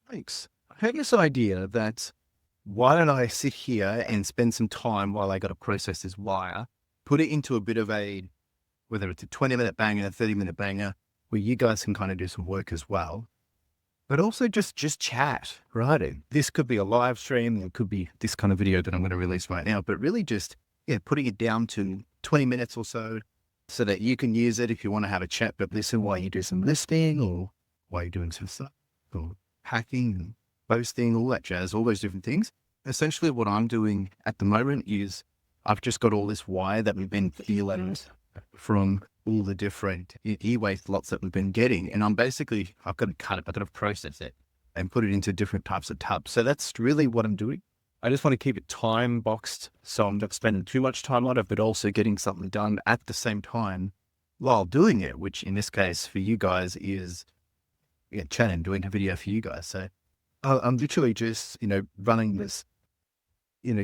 Thanks. I had this idea that why don't I sit here and spend some time while I got to process this wire, put it into a bit of a, whether it's a 20-minute banger, 30-minute banger, where you guys can kind of do some work as well, but also just chat, right? This could be a live stream. It could be this kind of video that I'm going to release right now, but really just, yeah, putting it down to 20 minutes or so that you can use it if you want to have a chat, but listen while you do some listening or while you're doing some stuff or hacking and posting, all that jazz, all those different things. Essentially what I'm doing at the moment is I've just got all this wire that we've been feeling from all the different e-waste lots that we've been getting. And I've got to cut it, I've got to process it and put it into different types of tubs. So that's really what I'm doing. I just want to keep it time boxed so I'm not spending too much time on it, but also getting something done at the same time while doing it, which in this case for you guys is chatting, doing a video for you guys. So I'm literally just, running this,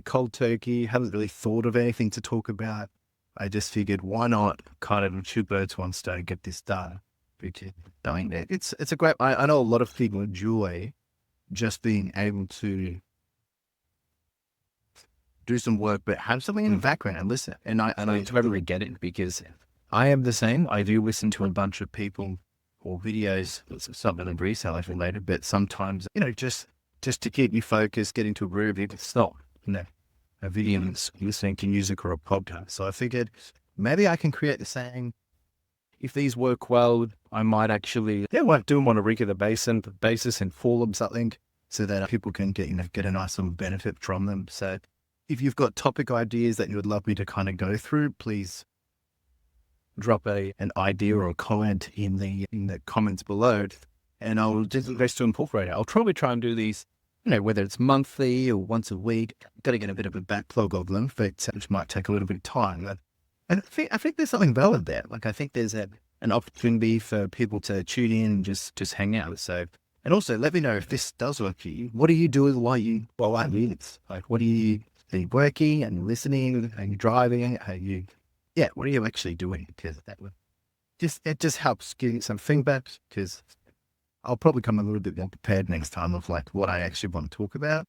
cold turkey, haven't really thought of anything to talk about. I just figured why not kind of two birds, one stone, get this done. Because doing that, it's a great, I know a lot of people enjoy just being able to do some work, but have something in the background and listen. And I totally get it because I am the same. I do listen to a bunch of people or videos, something in reseller related, but sometimes, just to keep you focused, get into a groove, it's not, a video that's listening to music or a podcast. So I figured maybe I can create the same. If these work well, I might actually, do them on a regular basis and fall them something so that people can get a nice little benefit from them. So if you've got topic ideas that you would love me to kind of go through, please drop an idea or a comment in the comments below, and I'll just best to incorporate it. I'll probably try and do these, whether it's monthly or once a week. Got to get a bit of a backlog of them, but which might take a little bit of time. And I think there's something valid there. Like I think there's an opportunity for people to tune in and just hang out. So, and also let me know if this does work for you. What are you doing while I do this? Like, are you working and listening? Are you driving? What are you actually doing? Because it just helps getting some feedback, because I'll probably come a little bit more prepared next time of like what I actually want to talk about.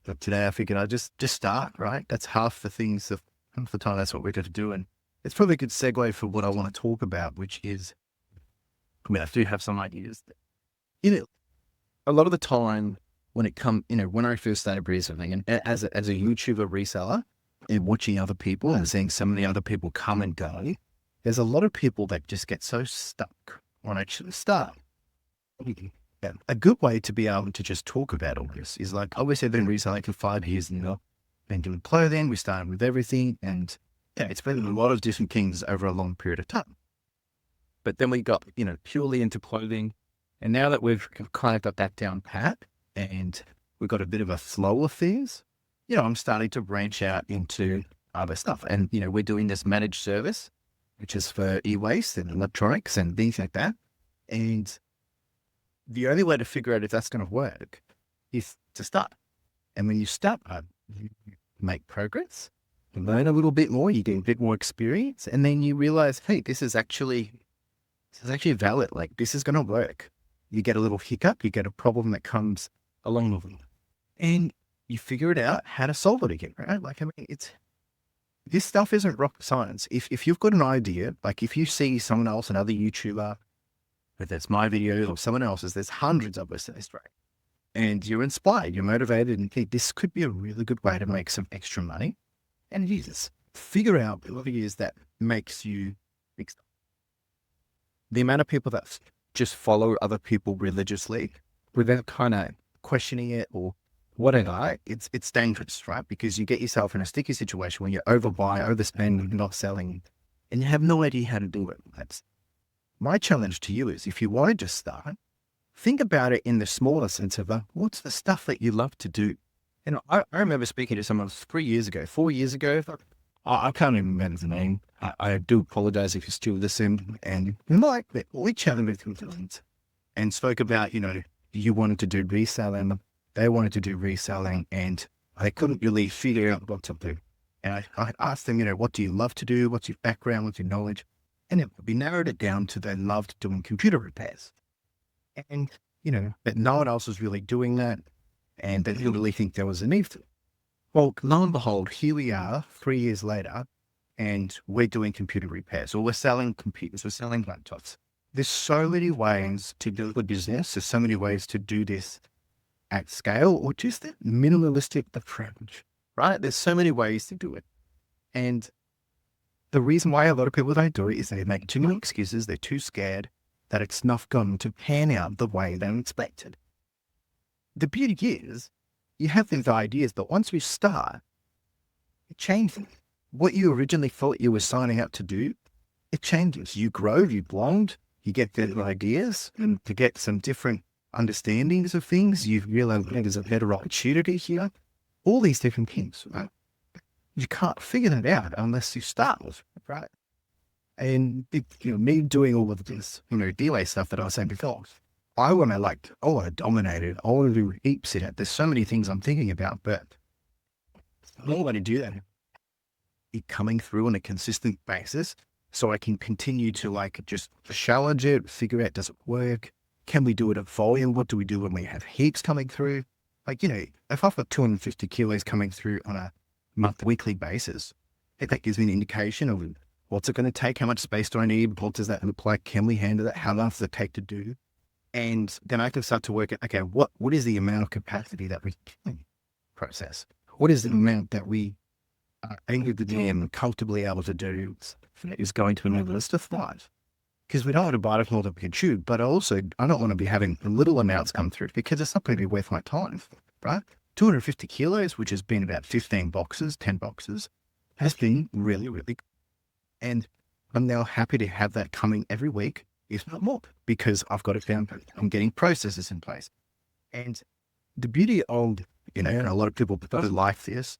But today I figured I'd just start, right? That's half the time that's what we're going to do. And it's probably a good segue for what I want to talk about, which is, I do have some ideas. A lot of the time when it comes, when I first started reselling and as a YouTuber reseller, and watching other people and seeing some of the other people come and go, there's a lot of people that just get so stuck on actually start. A good way to be able to just talk about all this is like, obviously I've been reselling for 5 years now, been doing clothing, we started with everything, and it's been a lot of different things over a long period of time. But then we got, purely into clothing, and now that we've kind of got that down pat and we've got a bit of a flow of things, I'm starting to branch out into other stuff. And, we're doing this managed service, which is for e-waste and electronics and things like that. And the only way to figure out if that's going to work is to start. And when you start, you make progress, you learn a little bit more, you get a bit more experience, and then you realize, hey, this is actually valid. Like, this is going to work. You get a little hiccup, you get a problem that comes along with it, and you figure it out how to solve it again, right? Like, this stuff isn't rocket science. If you've got an idea, like if you see someone else, another YouTuber, whether it's my video or someone else's, there's hundreds of us in this, right? And you're inspired, you're motivated, and think this could be a really good way to make some extra money. And it is. Figure out what it is that makes you mixed up. The amount of people that just follow other people religiously without kind of questioning it or whatever, it's dangerous, right? Because you get yourself in a sticky situation when you overbuy, overspend, you're not selling, and you have no idea how to do it. That's my challenge to you. Is if you want to just start, think about it in the smaller sense of what's the stuff that you love to do. And I remember speaking to someone 4 years ago, I can't even remember the name. I do apologize if you're still listening. And like we chatted with them and spoke about, you wanted to do reselling. They wanted to do reselling, and I couldn't really figure out what to do. And I asked them, what do you love to do? What's your background? What's your knowledge? And we narrowed it down to they loved doing computer repairs. And, but no one else was really doing that. And they didn't really think there was a need for it. Well, lo and behold, here we are 3 years later, and we're doing computer repairs, or we're selling computers, we're selling laptops. There's so many ways to build a business. There's so many ways to do this at scale, or just that minimalistic approach, right? There's so many ways to do it. And the reason why a lot of people don't do it is they make too many excuses. They're too scared that it's not going to pan out the way they expected. The beauty is you have these ideas, but once we start, it changes. What you originally thought you were signing up to do, it changes. You grow, you blond, you get better ideas, and to get some different understandings of things. You realize there's a better opportunity here. All these different things, right? You can't figure that out unless you start, right? And me doing all of this, delay stuff that I was saying before, I want to dominate it. I want to do heaps in it. There's so many things I'm thinking about, but I don't want to do that. It coming through on a consistent basis so I can continue to just challenge it, figure out, does it work? Can we do it at volume? What do we do when we have heaps coming through? If I've got 250 kilos coming through on a weekly basis, that gives me an indication of what's it going to take? How much space do I need? What does that look like? Can we handle that? How long does it take to do? And then I can start to work at, okay, what is the amount of capacity that we can process? What is the amount that we are able to do and comfortably able to do is going to enable us to thrive? Because we don't want to buy it all that we can chew, but also I don't want to be having little amounts come through because it's not going to be worth my time, right? 250 kilos, which has been about 15 boxes, 10 boxes, has been really, really good. And I'm now happy to have that coming every week, if not more, because I've got it down. I'm getting processes in place. And the beauty of, and a lot of people like this,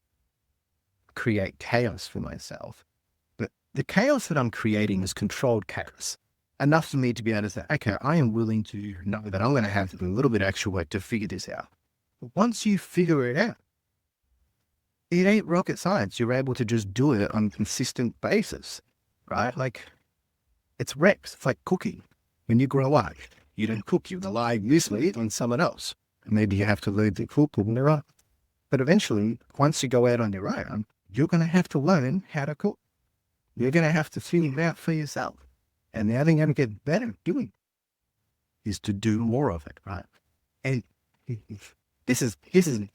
create chaos for myself. But the chaos that I'm creating is controlled chaos. Enough for me to be able to say, okay, I am willing to know that I'm going to have to do a little bit of extra work to figure this out. But once you figure it out, it ain't rocket science. You're able to just do it on a consistent basis, right? It's reps. It's like cooking. When you grow up, you don't cook. You rely usually on someone else. Maybe you have to learn to cook on your own. But eventually, once you go out on your own, you're going to have to learn how to cook. You're going to have to figure it out for yourself. And the only thing to get better at doing is to do more of it, right? And this is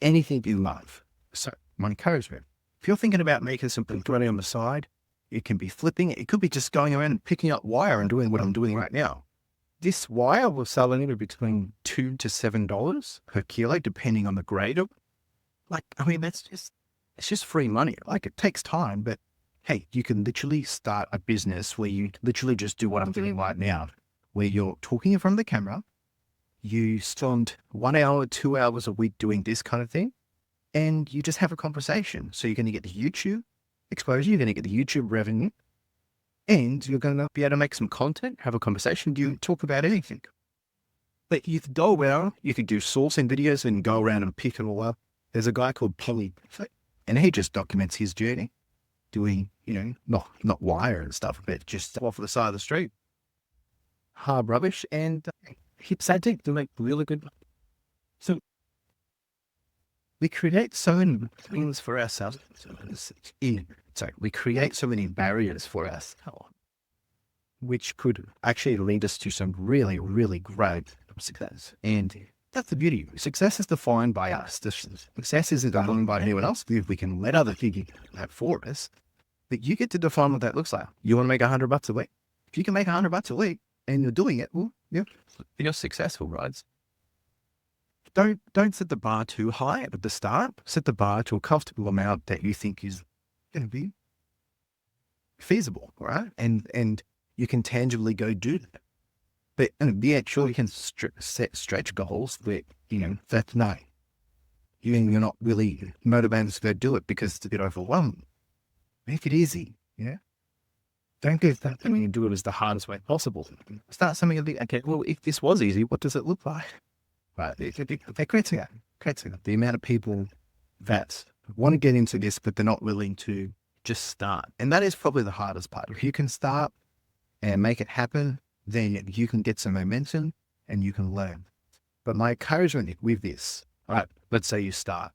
anything you love. So my encouragement, if you're thinking about making something running on the side, it can be flipping. It could be just going around and picking up wire and doing what I'm doing right now. This wire will sell anywhere between $2 to $7 per kilo, depending on the grade of it's just free money. It takes time, but hey, you can literally start a business where you literally just do what I'm doing right now, where you're talking in front of the camera. You spend 1 hour, 2 hours a week doing this kind of thing, and you just have a conversation. So you're going to get the YouTube exposure, you're going to get the YouTube revenue, and you're going to be able to make some content, have a conversation, you talk about anything. But you could go around, you could do sourcing videos and go around and pick it all up. There's a guy called Polly, and he just documents his journey doing, not wire and stuff, but just off the side of the street. Hard rubbish, and hits that to make really good. So we create so many things for ourselves. We create so many barriers for ourselves, which could actually lead us to some really, really great success. And that's the beauty. Success is defined by us. Success isn't defined by anyone else. If we can let other people do that for us, but you get to define what that looks like. You want to make $100 a week. If you can make $100 a week and you're doing it, well, yeah, you're successful, right? Don't set the bar too high at the start. Set the bar to a comfortable amount that you think is going to be feasible, right? And you can tangibly go do that. But be actually you can set stretch goals that, that's no. You're not really motivated to go do it because it's a bit overwhelming. Make it easy, Don't do that. You do it as the hardest way possible. Start something a bit, okay, well, if this was easy, what does it look like? Right. It creates the amount of people that want to get into this, but they're not willing to just start. And that is probably the hardest part. If you can start and make it happen, then you can get some momentum and you can learn. But my encouragement with this, all right, let's say you start,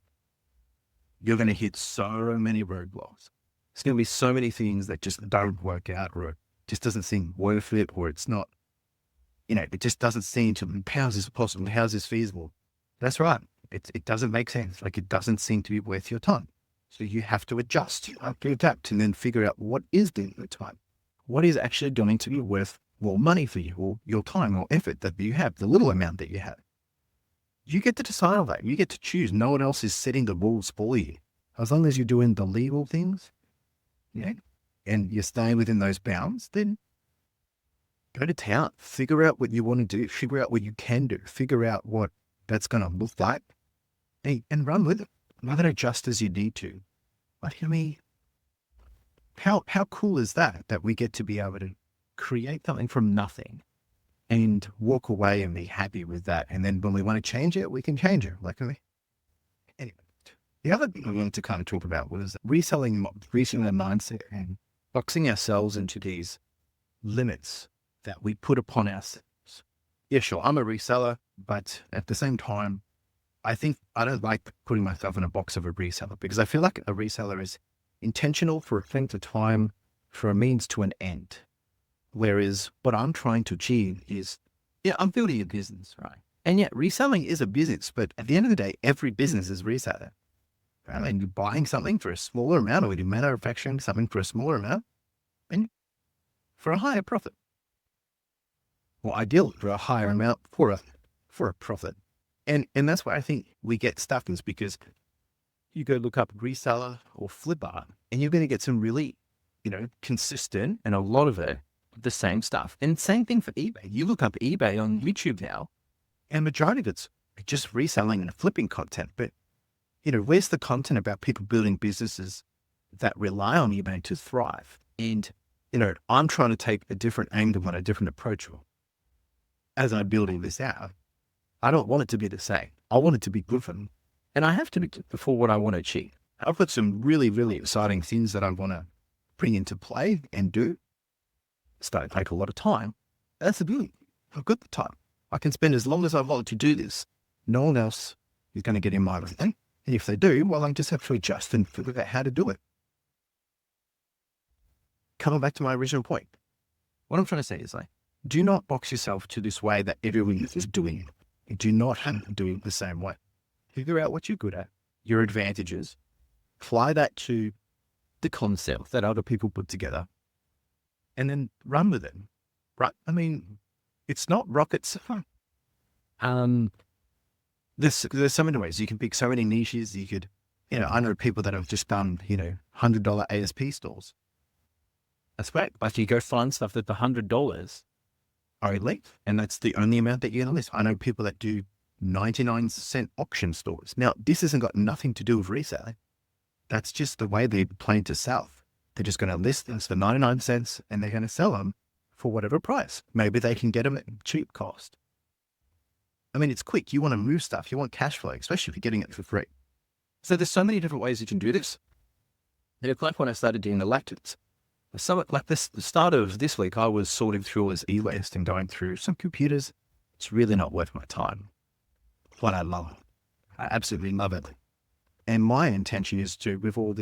you're going to hit so many roadblocks. There's going to be so many things that just don't work out, or it just doesn't seem worth it, or it's not, it just doesn't seem to, how's this possible? How's this feasible? That's right. It doesn't make sense. Like, it doesn't seem to be worth your time. So you have to adjust, you have to adapt, and then figure out what is the time. What is actually going to be worth more money for you, or your time or effort that you have, the little amount that you have. You get to decide on that. You get to choose. No one else is setting the rules for you. As long as you're doing the legal things, and you're staying within those bounds, then go to town. Figure out what you want to do. Figure out what you can do. Figure out what that's going to look like, and run with it. Rather than adjust as you need to. But how cool is that we get to be able to create something from nothing and walk away and be happy with that. And then when we want to change it, we can change it. Anyway, the other thing I wanted to kind of talk about was reselling mindset and boxing ourselves into these limits that we put upon ourselves. Yeah, sure, I'm a reseller, but at the same time, I think I don't like putting myself in a box of a reseller, because I feel like a reseller is intentional for a length of time, for a means to an end. Whereas what I'm trying to achieve is, I'm building a business, right? And yet reselling is a business, but at the end of the day, every business is reseller. Right? And you're buying something for a smaller amount, or you're manufacturing something for a smaller amount, and for a higher profit. Or ideally for a higher amount for a profit. And that's why I think we get stuck, is because you go look up reseller or flipper, and you're going to get some really, consistent, and a lot of it, the same stuff. And same thing for eBay. You look up eBay on YouTube now, and majority of it's just reselling and flipping content. But, where's the content about people building businesses that rely on eBay to thrive? And, I'm trying to take a different angle on a different approach as I'm building this out. I don't want it to be the same. I want it to be good for them. And I have to be good for what I want to achieve. I've got some really, really exciting things that I want to bring into play and do. It's going to take a lot of time. That's the beauty. I've got the time. I can spend as long as I want to do this. No one else is going to get in my way. And if they do, well, I just have to adjust and figure out how to do it. Coming back to my original point, what I'm trying to say is, do not box yourself to this way that everyone is doing it. You do not have to do it the same way. Figure out what you're good at, your advantages, apply that to the concept that other people put together, and then run with it. Right? I mean, it's not rocket science. There's so many ways. You can pick so many niches. You could, I know people that have just done, $100 ASP stores. That's great. But you go find stuff that the $100 are elite, and that's the only amount that you're going to list. I know people that do 99-cent auction stores. Now, this hasn't got nothing to do with reselling. That's just the way they plan to sell. They're just going to list things for 99 cents, and they're going to sell them for whatever price. Maybe they can get them at cheap cost. I mean, it's quick. You want to move stuff. You want cash flow, especially if you're getting it for free. So there's so many different ways you can do this. And it's like when I started doing the lactants. The start of this week, I was sorting through all this e-list and going through some computers. It's really not worth my time. But I love it. I absolutely love it. And my intention is to, with all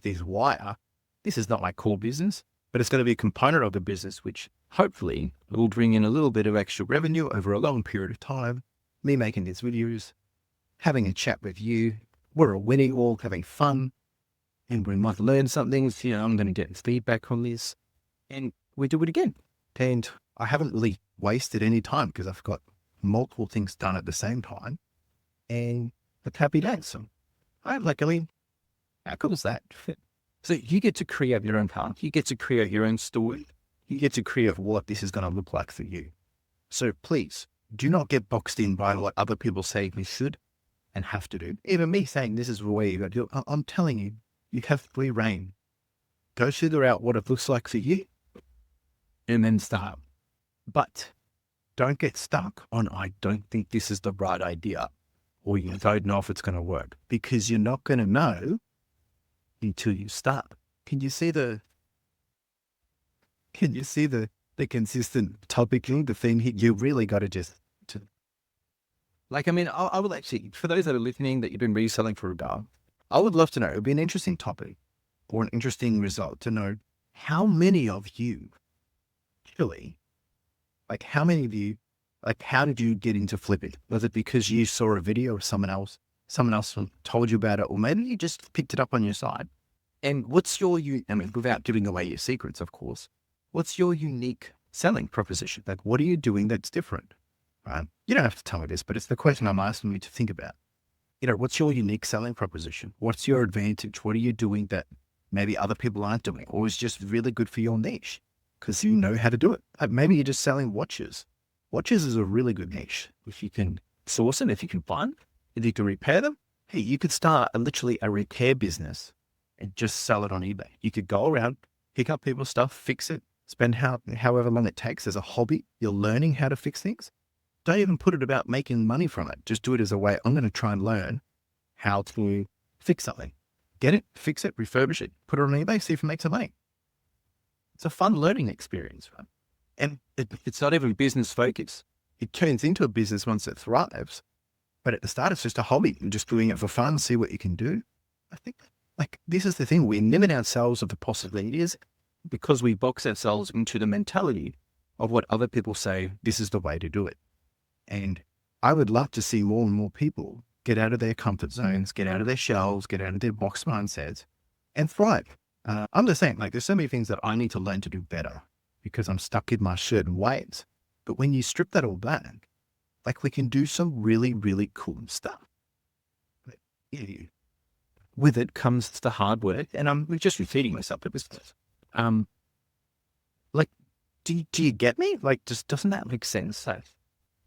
these wire, this is not my core business, but it's going to be a component of the business, which hopefully will bring in a little bit of extra revenue over a long period of time. Me making these videos, having a chat with you. We're a winning all, having fun. And we might learn something. I'm going to get feedback on this, and we do it again. And I haven't really wasted any time because I've got multiple things done at the same time, and it's happy days. So I'm luckily, how cool is that? So you get to create your own path. You get to create your own story. You get to create what this is going to look like for you. So please do not get boxed in by what other people say you should and have to do. Even me saying this is the way you got to do it. I'm telling you, you have free reign. Go figure out what it looks like for you and then start. But don't get stuck on, I don't think this is the right idea, or you don't know if it's going to work, because you're not going to know until you start. Can you see the consistent topic, the thing here? You really got to Like, I mean, I would actually, for those that are listening that you've been reselling for a while, I would love to know, it would be an interesting topic or an interesting result to know how many of you actually, like how many of you, like how did you get into flipping? Was it because you saw a video of someone else told you about it, or maybe you just picked it up on your side? And what's your, I mean, without giving away your secrets, of course, what's your unique selling proposition? Like, what are you doing that's different? Right? You don't have to tell me this, but it's the question I'm asking you to think about. You know, what's your unique selling proposition? What's your advantage? What are you doing that maybe other people aren't doing, or is just really good for your niche because you know how to do it? Like maybe you're just selling watches. Watches is a really good niche. If you can source them, if you can find, if you can repair them, hey, you could start literally a repair business and just sell it on eBay. You could go around, pick up people's stuff, fix it, spend however long it takes as a hobby. You're learning how to fix things. Don't even put it about making money from it. Just do it as a way. I'm going to try and learn how to fix something. Get it, fix it, refurbish it, put it on eBay, see if it makes some money. It's a fun learning experience, right? And it's not even business focused. It turns into a business once it thrives. But at the start, it's just a hobby and just doing it for fun, see what you can do. I think like this is the thing. We limit ourselves of the possibilities because we box ourselves into the mentality of what other people say, this is the way to do it. And I would love to see more and more people get out of their comfort zones, get out of their shells, get out of their box mindsets and thrive. I'm just saying, like, there's so many things that I need to learn to do better because I'm stuck in my certain ways. But when you strip that all back, like we can do some really, really cool stuff. But, yeah, with it comes the hard work. And I'm just repeating myself. It was, like, do you get me? Like, just doesn't that make sense? So,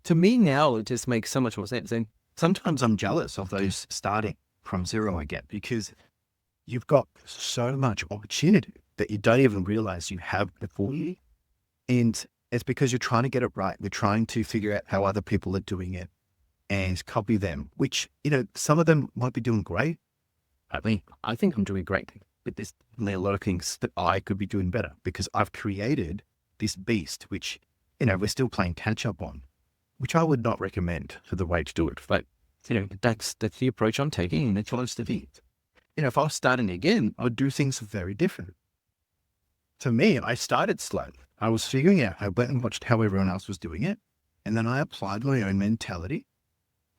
to me now, it just makes so much more sense. And sometimes I'm jealous of those starting from zero again because you've got so much opportunity that you don't even realize you have before you. And it's because you're trying to get it right. You're trying to figure out how other people are doing it and copy them, which, you know, some of them might be doing great. I mean, I think I'm doing great, but there's a lot of things that I could be doing better because I've created this beast, which, you know, we're still playing catch up on, which I would not recommend for the way to do it. But, you know, that's the approach I'm taking and it's honest to be. You know, if I was starting again, I would do things very different. To me, I started slow. I was figuring out, I went and watched how everyone else was doing it. And then I applied my own mentality,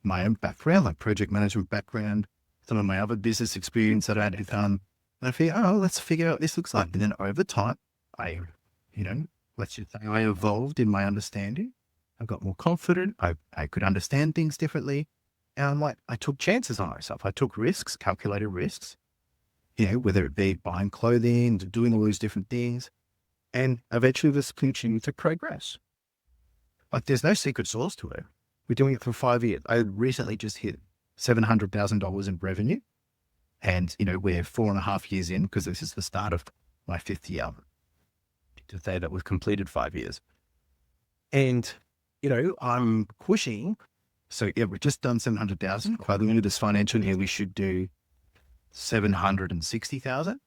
my own background, like project management background, some of my other business experience that I had done. And I figured, oh, let's figure out what this looks like. And then over time, I, you know, let's just say I evolved in my understanding. I got more confident. I could understand things differently. And I took chances on myself. I took risks, calculated risks, you know, whether it be buying clothing, doing all these different things. And eventually this continued to progress. Like there's no secret sauce to it. We're doing it for 5 years. I recently just hit $700,000 in revenue. And, you know, we're 4.5 years in because this is the start of my 5th year. To say that we've completed 5 years. And, you know, I'm pushing. So yeah, we've just done 700,000. By the end of this financial year, we should do 760,000.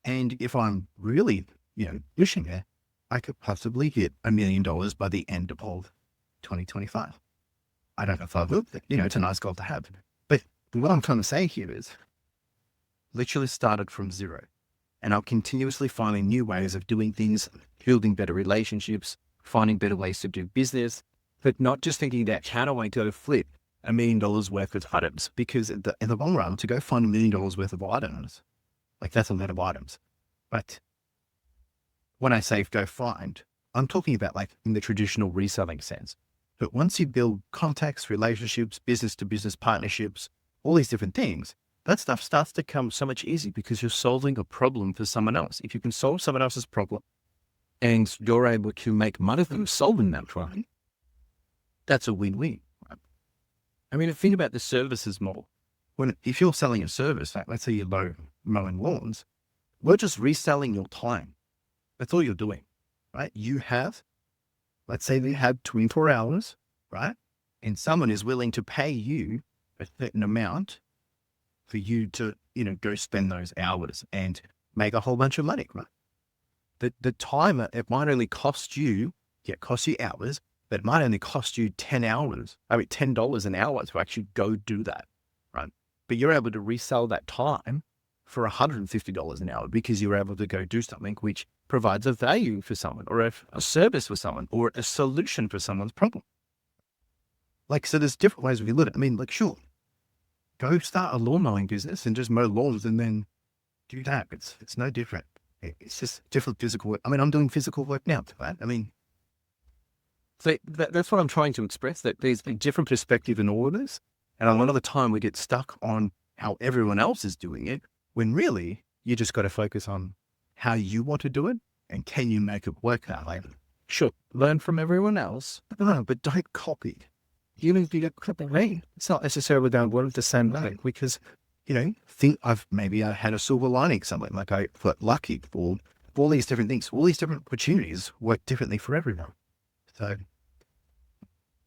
And if I'm really, you know, pushing it, I could possibly hit $1 million by the end of 2025. I don't know if I will, but, you know, it's a nice goal to have. But what I'm trying to say here is literally started from zero. And I'm continuously finding new ways of doing things, building better relationships, finding better ways to do business, but not just thinking that how do I go flip $1 million worth of items? Because in the long run, to go find $1 million worth of items, like that's a lot of items. But when I say go find, I'm talking about like in the traditional reselling sense. But once you build contacts, relationships, business to business partnerships, all these different things, that stuff starts to come so much easier because you're solving a problem for someone else. If you can solve someone else's problem and you're able to make money from solving that problem, that's a win-win. Right? I mean, think about the services model. If you're selling a service, like let's say you're mowing lawns, we're just reselling your time. That's all you're doing, right? You have, let's say they have 24 hours, right? And someone is willing to pay you a certain amount for you to, you know, go spend those hours and make a whole bunch of money, right? The time, it might only cost you hours, but it might only cost you $10 an hour to actually go do that, right? But you're able to resell that time for $150 an hour because you're able to go do something which provides a value for someone, or a service for someone, or a solution for someone's problem. Like, so there's different ways we look at it. I mean, like, sure, go start a lawn mowing business and just mow lawns and then do that. It's no different. It's just different physical work. I mean, I'm doing physical work now, right? I mean, so that's what I'm trying to express, that there's a different perspective in all of this. And a lot of the time we get stuck on how everyone else is doing it, when really you just got to focus on how you want to do it and can you make it work that way. Sure, learn from everyone else, but don't copy. Even if you get copy me, it's not necessarily going to work the same way, because, think I had a silver lining, something like I got lucky, or all these different things, all these different opportunities work differently for everyone. So,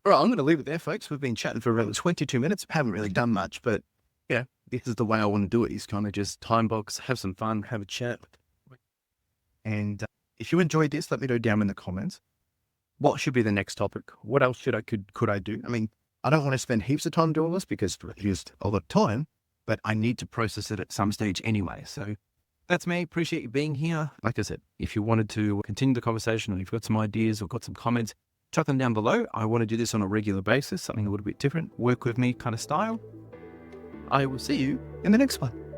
all right, I'm going to leave it there, folks. We've been chatting for around 22 minutes. Haven't really done much, but this is the way I want to do it. Is kind of just time box, have some fun, have a chat. And if you enjoyed this, let me know down in the comments. What should be the next topic? What else could I do? I mean, I don't want to spend heaps of time doing this because it's just a lot of time, but I need to process it at some stage anyway. So that's me. Appreciate you being here. Like I said, if you wanted to continue the conversation, or you've got some ideas or got some comments, chuck them down below. I want to do this on a regular basis, something a little bit different, work with me kind of style. I will see you in the next one.